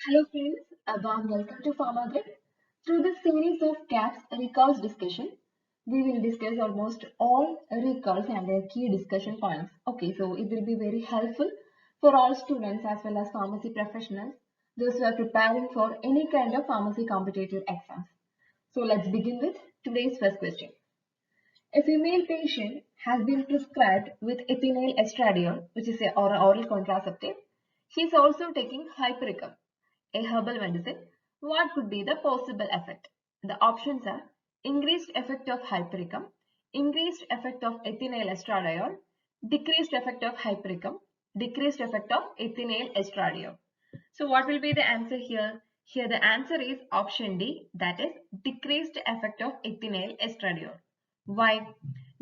Hello friends, a warm welcome to Pharmacology. Through this series of KAPS recalls discussion, we will discuss almost all recalls and their key discussion points. Okay, so it will be very helpful for all students as well as pharmacy professionals, those who are preparing for any kind of pharmacy competitive exams. So let's begin with today's first question. A female patient has been prescribed with ethinyl estradiol, which is an oral contraceptive. She is also taking hypericum, a herbal medicine. What could be the possible effect? The options are increased effect of hypericum, increased effect of ethinyl estradiol, decreased effect of hypericum, decreased effect of ethinyl estradiol. So what will be the answer here? Here the answer is option D, that is decreased effect of ethinyl estradiol. Why?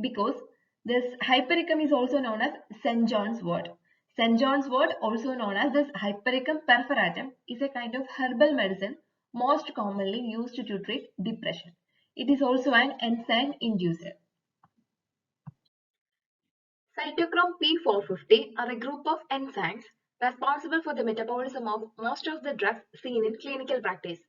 Because this hypericum is also known as St. John's wort. St. John's wort, also known as this Hypericum perforatum, is a kind of herbal medicine most commonly used to treat depression. It is also an enzyme inducer. Cytochrome P450 are a group of enzymes responsible for the metabolism of most of the drugs seen in clinical practice.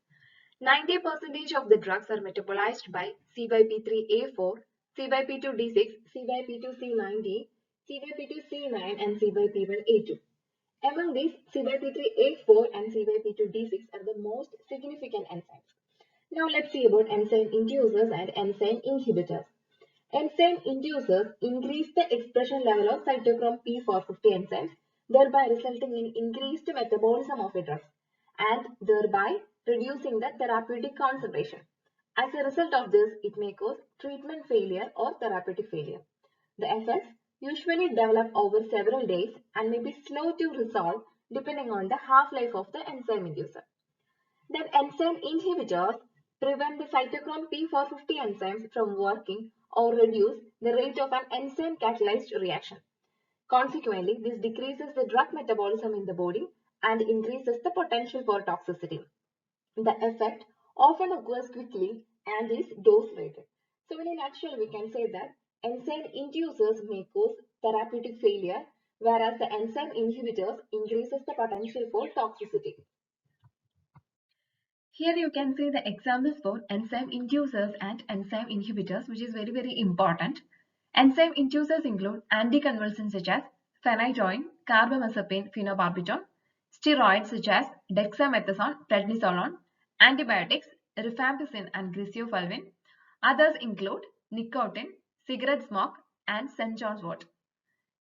90% of the drugs are metabolized by CYP3A4, CYP2D6, CYP2C90, CYP2C9 and CYP1A2. Among these, CYP3A4 and CYP2D6 are the most significant enzymes. Now let's see about enzyme inducers and enzyme inhibitors. Enzyme inducers increase the expression level of cytochrome P450 enzymes, thereby resulting in increased metabolism of a drug and thereby reducing the therapeutic concentration. As a result of this, it may cause treatment failure or therapeutic failure. The effects usually develop over several days and may be slow to resolve depending on the half-life of the enzyme inducer. Then enzyme inhibitors prevent the cytochrome P450 enzymes from working or reduce the rate of an enzyme catalyzed reaction. Consequently, this decreases the drug metabolism in the body and increases the potential for toxicity. The effect often occurs quickly and is dose rated. So in a nutshell, we can say that enzyme inducers may cause therapeutic failure, whereas the enzyme inhibitors increases the potential for toxicity. Here you can see the examples for enzyme inducers and enzyme inhibitors, which is very important. Enzyme inducers include anticonvulsants such as phenytoin, carbamazepine, phenobarbital, steroids such as dexamethasone, prednisolone, antibiotics, rifampicin and griseofulvin. Others include nicotine, cigarette smoke, and St. John's wort.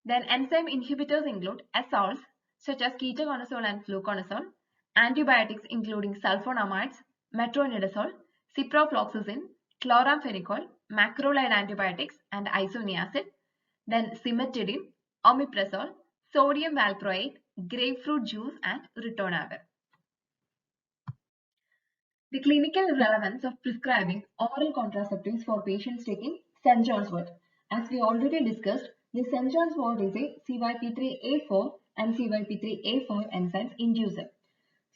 Then enzyme inhibitors include azoles such as ketoconazole and fluconazole, antibiotics including sulfonamides, metronidazole, ciprofloxacin, chloramphenicol, macrolide antibiotics and isoniazid, then cimetidine, omeprazole, sodium valproate, grapefruit juice and ritonavir. The clinical relevance of prescribing oral contraceptives for patients taking St. John's wort. As we already discussed, the St. John's wort is a CYP3A4 and CYP3A5 enzymes inducer.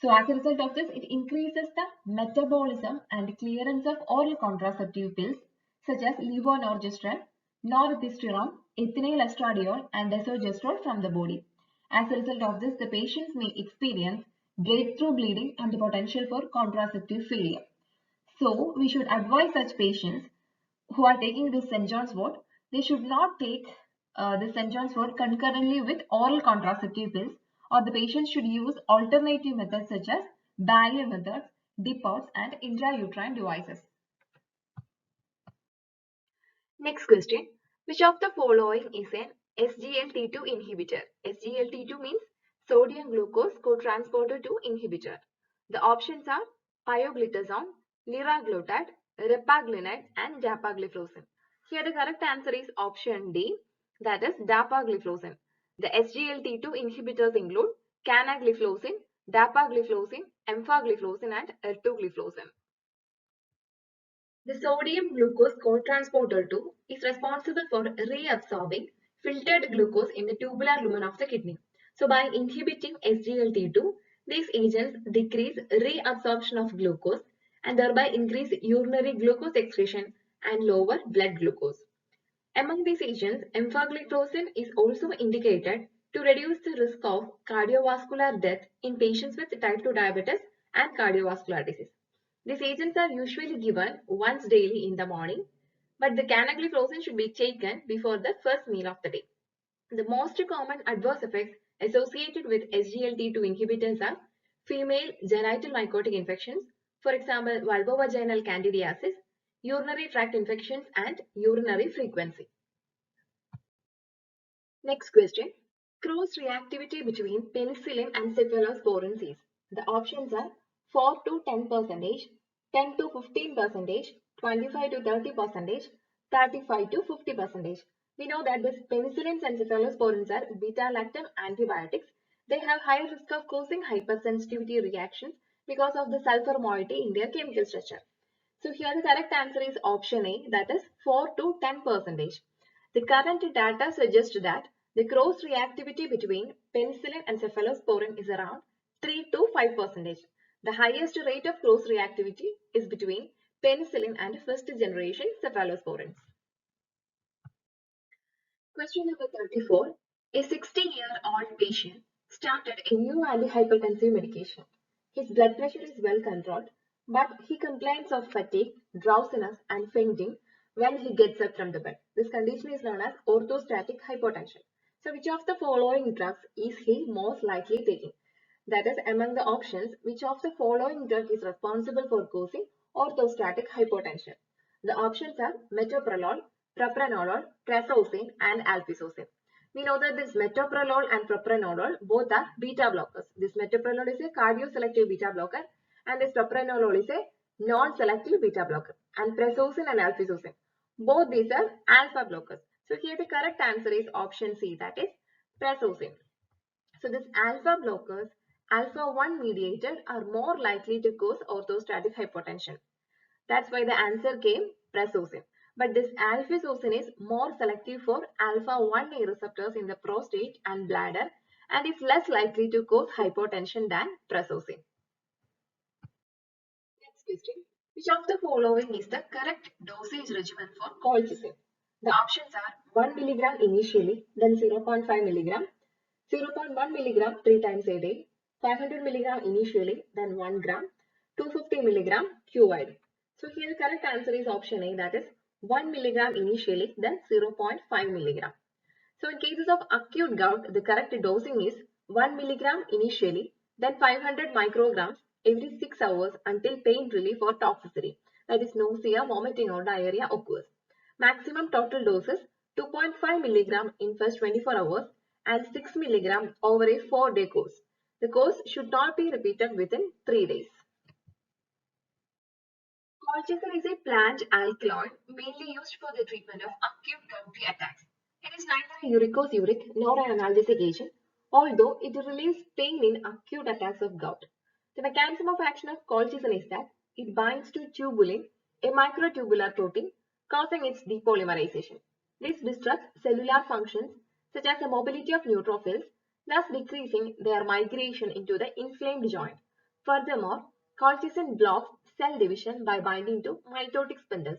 So as a result of this, it increases the metabolism and clearance of oral contraceptive pills such as levonorgestrel, norepinephrine, ethinyl estradiol and desogestrel from the body. As a result of this, the patients may experience breakthrough bleeding and the potential for contraceptive failure. So we should advise such patients who are taking this St. John's wort, they should not take the St. John's wort concurrently with oral contraceptive pills, or the patient should use alternative methods such as barrier methods, depots and intrauterine devices. Next question. Which of the following is an SGLT2 inhibitor? SGLT2 means sodium glucose cotransporter 2 inhibitor. The options are pioglitazone, liraglutide, repaglinide and dapagliflozin. Here the correct answer is option D, that is dapagliflozin. The SGLT2 inhibitors include canagliflozin, dapagliflozin, empagliflozin and ertugliflozin. The sodium glucose cotransporter 2 is responsible for reabsorbing filtered glucose in the tubular lumen of the kidney. So by inhibiting SGLT2, these agents decrease reabsorption of glucose and thereby increase urinary glucose excretion and lower blood glucose. Among these agents, empagliflozin is also indicated to reduce the risk of cardiovascular death in patients with type 2 diabetes and cardiovascular disease. These agents are usually given once daily in the morning, but the canagliflozin should be taken before the first meal of the day. The most common adverse effects associated with SGLT2 inhibitors are female genital mycotic infections, for example, vulvovaginal candidiasis, urinary tract infections, and urinary frequency. Next question. Cross-reactivity between penicillin and cephalosporins is. The options are 4 to 10%, 10 to 15%, 25 to 30%, 35 to 50%. We know that these penicillins and cephalosporins are beta-lactam antibiotics. They have higher risk of causing hypersensitivity reactions because of the sulfur moiety in their chemical structure. So here the correct answer is option A, that is 4 to 10%. The current data suggests that the cross-reactivity between penicillin and cephalosporin is around 3 to 5%. The highest rate of cross-reactivity is between penicillin and first-generation cephalosporins. Question number 34. A 60-year-old patient started a new antihypertensive medication. His blood pressure is well controlled, but he complains of fatigue, drowsiness, and fainting when he gets up from the bed. This condition is known as orthostatic hypotension. So which of the following drugs is he most likely taking? That is, among the options, which of the following drug is responsible for causing orthostatic hypotension? The options are metoprolol, propranolol, trazodone, and alpisocin. We know that this metoprolol and propranolol both are beta blockers. This metoprolol is a cardioselective beta blocker and this propranolol is a non-selective beta blocker. And trazodone and alpisocin, both these are alpha blockers. So here the correct answer is option C, that is trazodone. So this alpha blockers, alpha 1 mediated, are more likely to cause orthostatic hypotension. That's why the answer came trazodone. But this alpisocin is more selective for alpha 1A receptors in the prostate and bladder and is less likely to cause hypotension than trazodone. Next question. Which of the following is the correct dosage regimen for colchicine? The options are 1 mg initially, then 0.5 mg, 0.1 mg 3 times a day, 500 mg initially, then 1 gram, 250 mg QID. So here the correct answer is option A, that is 1 mg initially, then 0.5 mg. So in cases of acute gout, the correct dosing is 1 mg initially, then 500 micrograms every 6 hours until pain relief or toxicity, that is nausea, vomiting or diarrhea occurs. Maximum total doses 2.5 mg in first 24 hours and 6 mg over a 4-day course. The course should not be repeated within 3 days. Colchicine is a plant alkaloid mainly used for the treatment of acute gouty attacks. It is neither a uricosuric nor an analgesic agent, although it relieves pain in acute attacks of gout. The mechanism of action of colchicine is that it binds to tubulin, a microtubular protein, causing its depolymerization. This disrupts cellular functions such as the mobility of neutrophils, thus decreasing their migration into the inflamed joint. Furthermore, colchicine blocks cell division by binding to mitotic spindles.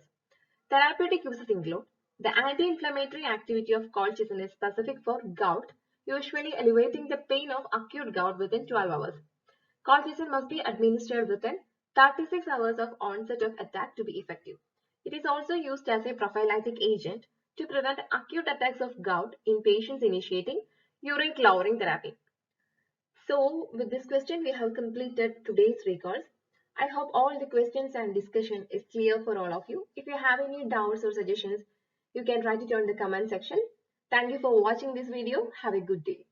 Therapeutic uses include the anti-inflammatory activity of colchicine is specific for gout, usually alleviating the pain of acute gout within 12 hours. Colchicine must be administered within 36 hours of onset of attack to be effective. It is also used as a prophylactic agent to prevent acute attacks of gout in patients initiating urine chlorine therapy. So with this question, we have completed today's recalls. I hope all the questions and discussion is clear for all of you. If you have any doubts or suggestions, you can write it on the comment section. Thank you for watching this video. Have a good day.